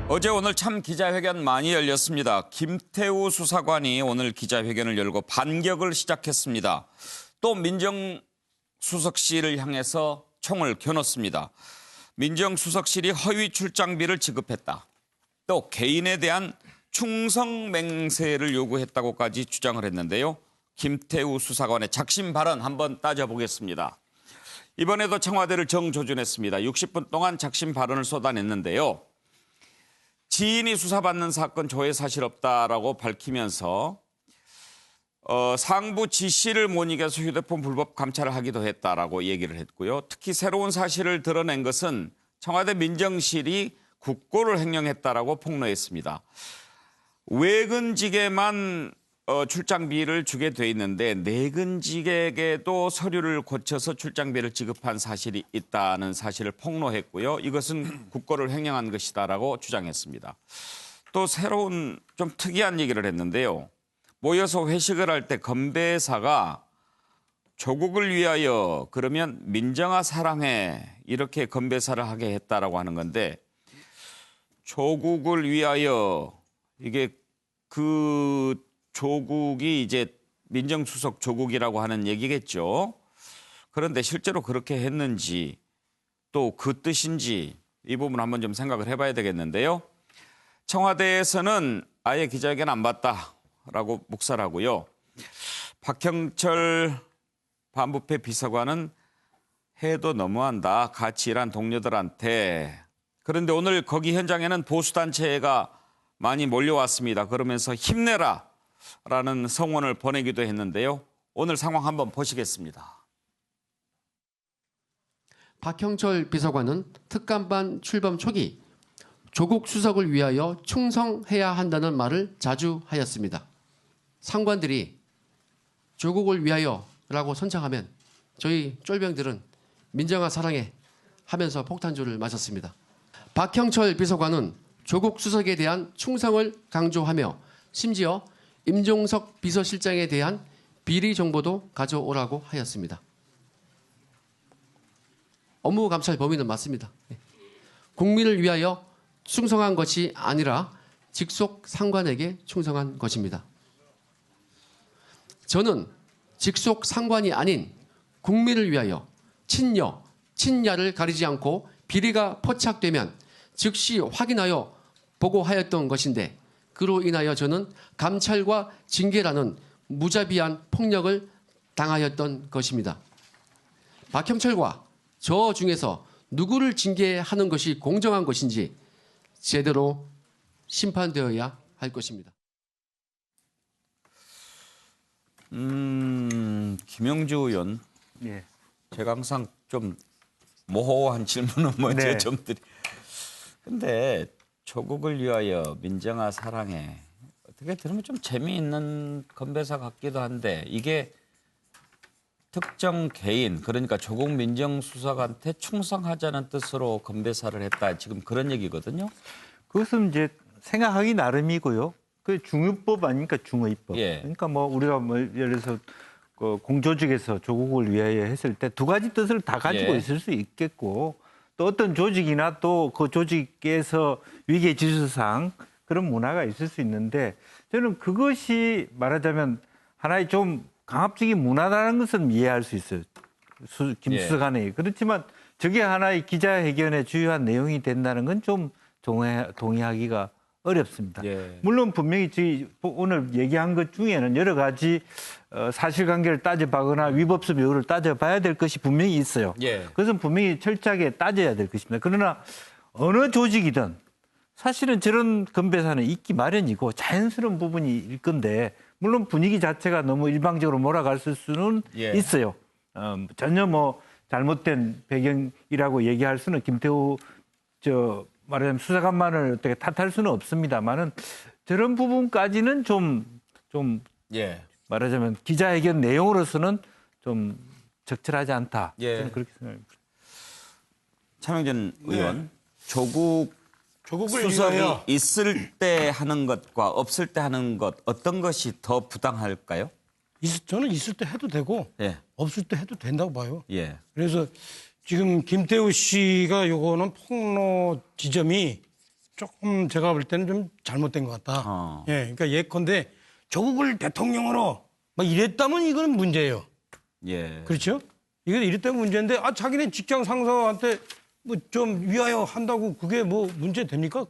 어제 오늘 참 기자회견 많이 열렸습니다. 김태우 수사관이 오늘 기자회견을 열고 반격을 시작했습니다. 또 민정수석실을 향해서 총을 겨눴습니다. 민정수석실이 허위 출장비를 지급했다. 또 개인에 대한 충성 맹세를 요구했다고까지 주장을 했는데요. 김태우 수사관의 작심 발언 한번 따져보겠습니다. 이번에도 청와대를 정조준했습니다. 60분 동안 작심 발언을 쏟아냈는데요. 지인이 수사받는 사건 조회 사실 없다라고 밝히면서 상부 지시를 못 이겨서 휴대폰 불법 감찰을 하기도 했다라고 얘기를 했고요. 특히 새로운 사실을 드러낸 것은 청와대 민정실이 국고를 횡령했다라고 폭로했습니다. 외근직에만 출장비를 주게 돼 있는데 내근직에게도 서류를 거쳐서 출장비를 지급한 사실이 있다는 사실을 폭로했고요. 이것은 국고를 횡령한 것이다라고 주장했습니다. 또 새로운 좀 특이한 얘기를 했는데요. 모여서 회식을 할 때 건배사가 조국을 위하여 그러면 민정아 사랑해 이렇게 건배사를 하게 했다라고 하는 건데 조국을 위하여 이게 그 조국이 이제 민정수석 조국이라고 하는 얘기겠죠. 그런데 실제로 그렇게 했는지 또 그 뜻인지 이 부분 한번 좀 생각을 해봐야 되겠는데요. 청와대에서는 아예 기자회견 안 봤다라고 묵살하고요. 박형철 반부패 비서관은 해도 너무한다. 같이 일한 동료들한테. 그런데 오늘 거기 현장에는 보수단체가 많이 몰려왔습니다. 그러면서 힘내라. 라는 성원을 보내기도 했는데요. 오늘 상황 한번 보시겠습니다. 박형철 비서관은 특감반 출범 초기 조국 수석을 위하여 충성해야 한다는 말을 자주 하였습니다. 상관들이 조국을 위하여라고 선창하면 저희 쫄병들은 민정아 사랑해 하면서 폭탄주를 마셨습니다. 박형철 비서관은 조국 수석에 대한 충성을 강조하며 심지어 임종석 비서실장에 대한 비리 정보도 가져오라고 하였습니다. 업무 감찰 범위는 맞습니다. 국민을 위하여 충성한 것이 아니라 직속 상관에게 충성한 것입니다. 저는 직속 상관이 아닌 국민을 위하여 친여, 친야를 가리지 않고 비리가 포착되면 즉시 확인하여 보고하였던 것인데 그로 인하여 저는 감찰과 징계라는 무자비한 폭력을 당하였던 것입니다. 박형철과 저 중에서 누구를 징계하는 것이 공정한 것인지 제대로 심판되어야 할 것입니다. 김영주 의원, 예. 제가 항상 좀 모호한 질문은 먼저 네. 좀 드리. 근데 조국을 위하여 민정아 사랑해. 어떻게 들으면 좀 재미있는 건배사 같기도 한데 이게 특정 개인 그러니까 조국 민정수석한테 충성하자는 뜻으로 건배사를 했다. 지금 그런 얘기거든요. 그것은 이제 생각하기 나름이고요. 그 중유법 아닙니까 중의법. 예. 그러니까 뭐 우리가 뭐 예를 들어서 그 공조직에서 조국을 위하여 했을 때 두 가지 뜻을 다 가지고 예. 있을 수 있겠고 또 어떤 조직이나 또 그 조직에서 위계 질서상 그런 문화가 있을 수 있는데 저는 그것이 말하자면 하나의 좀 강압적인 문화라는 것은 이해할 수 있어요. 김수석안에. 그렇지만 저게 하나의 기자회견의 주요한 내용이 된다는 건 좀 동의하기가 어렵습니다. 예. 물론 분명히 저희 오늘 얘기한 것 중에는 여러 가지 사실관계를 따져봐거나 위법성 여부를 따져봐야 될 것이 분명히 있어요. 예. 그것은 분명히 철저하게 따져야 될 것입니다. 그러나 어느 조직이든 사실은 저런 건배사는 있기 마련이고 자연스러운 부분일 건데 물론 분위기 자체가 너무 일방적으로 몰아갈 수는 예. 있어요. 전혀 뭐 잘못된 배경이라고 얘기할 수는 김태우 말하자면 수사관만을 어떻게 탓할 수는 없습니다만은 저런 부분까지는 좀 예. 말하자면 기자회견 내용으로서는 좀 적절하지 않다. 예. 저는 그렇게 생각합니다. 차명진 의원, 조국을 수석이 위하여. 있을 때 하는 것과 없을 때 하는 것 어떤 것이 더 부당할까요? 저는 있을 때 해도 되고 예. 없을 때 해도 된다고 봐요. 예. 그래서 지금 김태우 씨가 요거는 폭로 지점이 조금 제가 볼 때는 좀 잘못된 것 같다. 예, 그러니까 예컨대 조국을 대통령으로 막 이랬다면 이거는 문제예요. 예. 그렇죠? 이거 이랬다면 문제인데 자기네 직장 상사한테 뭐 좀 위하여 한다고 그게 뭐 문제 됩니까?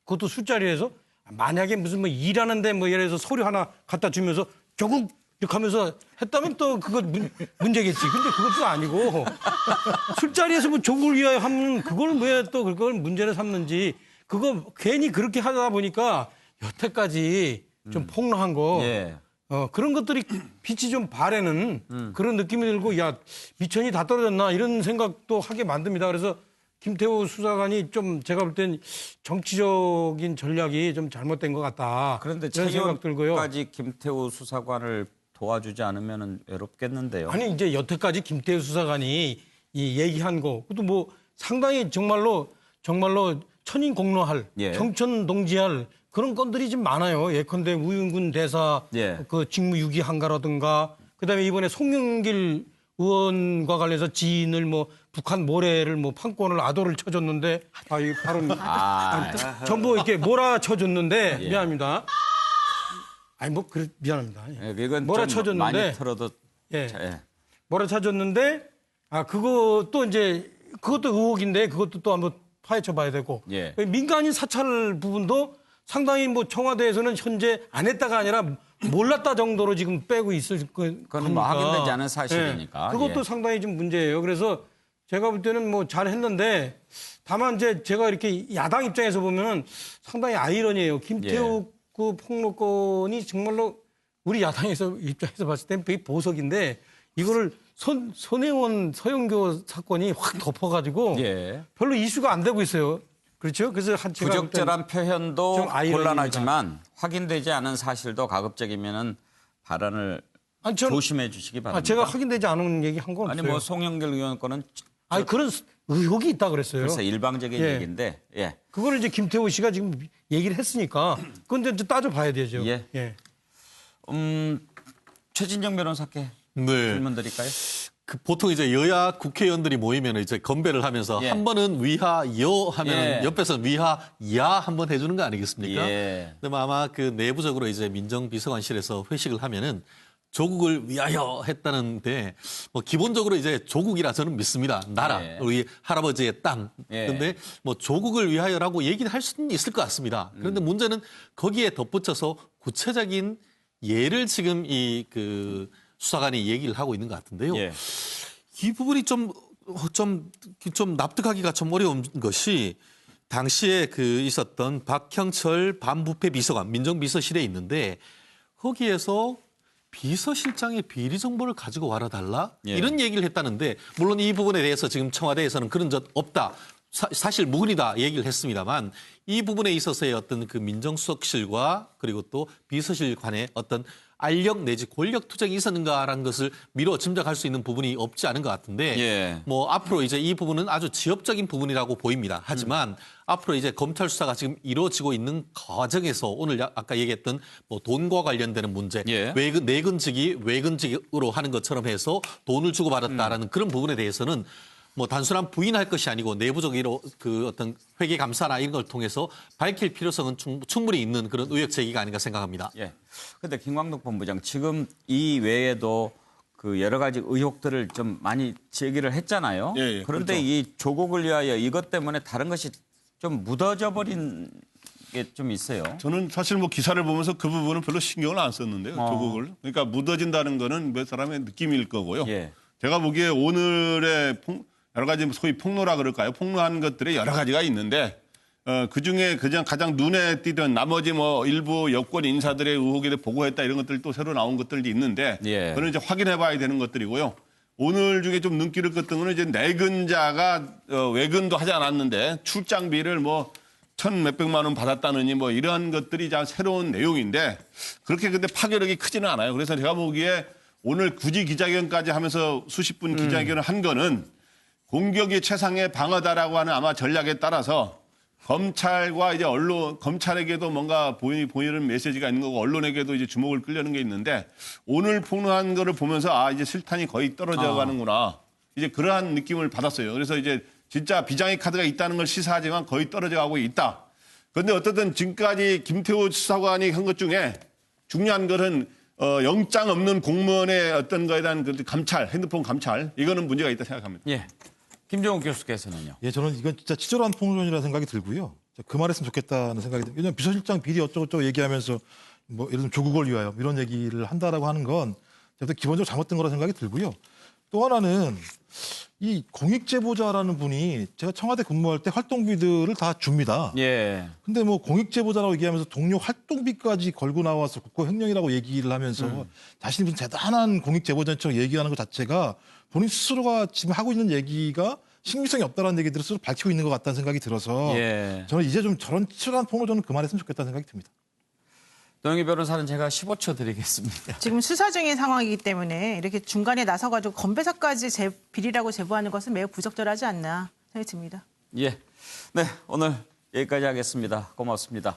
그것도 술자리에서 만약에 무슨 뭐 일하는데 뭐 예를 들어서 서류 하나 갖다 주면서 조국 이렇게 하면서 했다면 또 그거 문제겠지. 근데 그것도 아니고 술자리에서 뭐 조국을 위하여 하면 그걸 왜 또 그걸 문제를 삼는지 그거 괜히 그렇게 하다 보니까 여태까지 좀 폭로한 거 예. 그런 것들이 빛이 좀 바래는 그런 느낌이 들고 야 미천이 다 떨어졌나 이런 생각도 하게 만듭니다. 그래서 김태우 수사관이 좀 제가 볼 땐 정치적인 전략이 좀 잘못된 것 같다. 그런데 이런 생각 들고요. 최근까지 김태우 수사관을 도와주지 않으면 외롭겠는데요. 아니 이제 여태까지 김태우 수사관이 이 얘기한 거 그것도 뭐 상당히 정말로 천인공노할 예. 경천동지할 그런 건들이 좀 많아요. 예컨대 우윤근 대사 예. 그 직무유기한가라든가 그다음에 이번에 송영길 의원과 관련해서 지인을 뭐 북한 모래를 뭐 판권을 아도를 쳐줬는데 이 발음 전부 이렇게 몰아쳐줬는데 미안합니다. 아니 뭐 그래 미안합니다. 예, 이건 뭐라 좀 쳐줬는데 많이 털어도 예. 예. 몰아쳐줬는데 그것도 이제 그것도 의혹인데 그것도 또 한번 파헤쳐봐야 되고 예. 민간인 사찰 부분도 상당히 뭐 청와대에서는 현재 안 했다가 아니라 몰랐다 정도로 지금 빼고 있을 그건 뭐 거니까. 확인되지 않은 사실이니까. 예. 그것도 예. 상당히 좀 문제예요. 그래서 제가 볼 때는 뭐 잘했는데 다만 이제 제가 이렇게 야당 입장에서 보면은 상당히 아이러니해요. 김태우 그 폭로건이 정말로 우리 야당에서 입장에서 봤을 땐 되게 보석인데 이거를 손혜원 서영교 사건이 확 덮어가지고 예. 별로 이슈가 안 되고 있어요. 그렇죠? 그래서 제가 볼 때는 부적절한 표현도 좀 아이러니입니다. 곤란하지만 확인되지 않은 사실도 가급적이면은 발언을 아니, 저는- 조심해 주시기 바랍니다. 제가 확인되지 않은 얘기 한 건 아니 없어요. 뭐 송영길 의원 거는 아니 그런 의혹이 있다 그랬어요. 글쎄 일방적인 예. 얘기인데 예. 그거를 이제 김태우 씨가 지금 얘기를 했으니까 그건 이제 따져봐야 되죠. 예. 최진정 변호사께 네. 질문 드릴까요? 그 보통 이제 여야 국회의원들이 모이면 이제 건배를 하면서 예. 한 번은 위하여 하면 예. 옆에서 위하야 한번 해주는 거 아니겠습니까? 예. 근데 뭐 아마 그 내부적으로 이제 민정비서관실에서 회식을 하면은 조국을 위하여 했다는데 뭐 기본적으로 이제 조국이라 저는 믿습니다. 나라, 예. 우리 할아버지의 땅. 예. 근데 뭐 조국을 위하여라고 얘기를 할 수는 있을 것 같습니다. 그런데 문제는 거기에 덧붙여서 구체적인 예를 지금 이 그 수사관이 얘기를 하고 있는 것 같은데요. 예. 이 부분이 좀 납득하기가 좀 어려운 것이 당시에 그 있었던 박형철 반부패 비서관 민정비서실에 있는데 거기에서 비서실장의 비리 정보를 가지고 와라 달라 예. 이런 얘기를 했다는데 물론 이 부분에 대해서 지금 청와대에서는 그런 적 없다. 사실 무근이다 얘기를 했습니다만 이 부분에 있어서의 어떤 그 민정수석실과 그리고 또 비서실 간의 어떤 알력 내지 권력 투쟁이 있었는가라는 것을 미뤄 짐작할 수 있는 부분이 없지 않은 것 같은데 예. 뭐 앞으로 이제 이 부분은 아주 지엽적인 부분이라고 보입니다. 하지만 앞으로 이제 검찰 수사가 지금 이루어지고 있는 과정에서 오늘 아까 얘기했던 뭐 돈과 관련되는 문제, 예. 내근직이 외근직으로 하는 것처럼 해서 돈을 주고 받았다라는 그런 부분에 대해서는 뭐 단순한 부인할 것이 아니고 내부적으로 그 어떤 회계 감사나 이런 걸 통해서 밝힐 필요성은 충분히 있는 그런 의혹 제기가 아닌가 생각합니다. 예. 근데 김광덕 본부장 지금 이 외에도 그 여러 가지 의혹들을 좀 많이 제기를 했잖아요. 예, 그런데 그렇죠. 이 조국을 위하여 이것 때문에 다른 것이 좀 묻어져 버린 게 좀 있어요. 저는 사실 뭐 기사를 보면서 그 부분은 별로 신경을 안 썼는데요. 조국을. 그러니까 묻어진다는 거는 몇 사람의 느낌일 거고요. 예. 제가 보기에 오늘의 여러 가지 소위 폭로라 그럴까요? 폭로한 것들이 여러 가지가 있는데 그중에 그냥 가장 눈에 띄던 나머지 뭐 일부 여권 인사들의 의혹에 대해 보고했다 이런 것들이 또 새로 나온 것들이 있는데 예. 그는 이제 확인해 봐야 되는 것들이고요. 오늘 중에 좀 눈길을 껐던 거는 이제 내근자가 외근도 하지 않았는데 출장비를 뭐 1,몇백만 원 받았다느니 뭐 이런 것들이 자 새로운 내용인데 그렇게 근데 파괴력이 크지는 않아요. 그래서 제가 보기에 오늘 굳이 기자회견까지 하면서 수십 분 기자회견을 한 거는 공격이 최상의 방어다라고 하는 아마 전략에 따라서 검찰과 이제 언론, 검찰에게도 뭔가 보이는 메시지가 있는 거고 언론에게도 이제 주목을 끌려는 게 있는데 오늘 폭로한 거를 보면서 이제 실탄이 거의 떨어져 가는구나. 이제 그러한 느낌을 받았어요. 그래서 이제 진짜 비장의 카드가 있다는 걸 시사하지만 거의 떨어져 가고 있다. 그런데 어쨌든 지금까지 김태우 수사관이 한 것 중에 중요한 것은 영장 없는 공무원의 어떤 거에 대한 그 감찰, 핸드폰 감찰 이거는 문제가 있다 생각합니다. 예. 김종욱 교수께서는요. 예, 저는 이건 진짜 치졸한 폭로전이라는 생각이 들고요. 그만했으면 좋겠다는 생각이 들어요. 왜냐하면 비서실장 비리 어쩌고저쩌고 얘기하면서 뭐 예를 들면 조국을 위하여 이런 얘기를 한다라고 하는 건 기본적으로 잘못된 거라 생각이 들고요. 또 하나는 이 공익제보자라는 분이 제가 청와대 근무할 때 활동비들을 다 줍니다. 예. 근데 뭐 공익제보자라고 얘기하면서 동료 활동비까지 걸고 나와서 국고횡령이라고 얘기를 하면서 자신이 무슨 대단한 공익제보자처럼 얘기하는 것 자체가 본인 스스로가 지금 하고 있는 얘기가 신빙성이 없다는 얘기들을 스스로 밝히고 있는 것 같다는 생각이 들어서 예. 저는 이제 좀 저런 치열한 폭로전은 그만했으면 좋겠다는 생각이 듭니다. 노영희 변호사는 제가 15초 드리겠습니다. 지금 수사 중인 상황이기 때문에 이렇게 중간에 나서가지고 건배사까지 비리라고 제보하는 것은 매우 부적절하지 않나 생각이 듭니다. 예. 네, 오늘 여기까지 하겠습니다. 고맙습니다.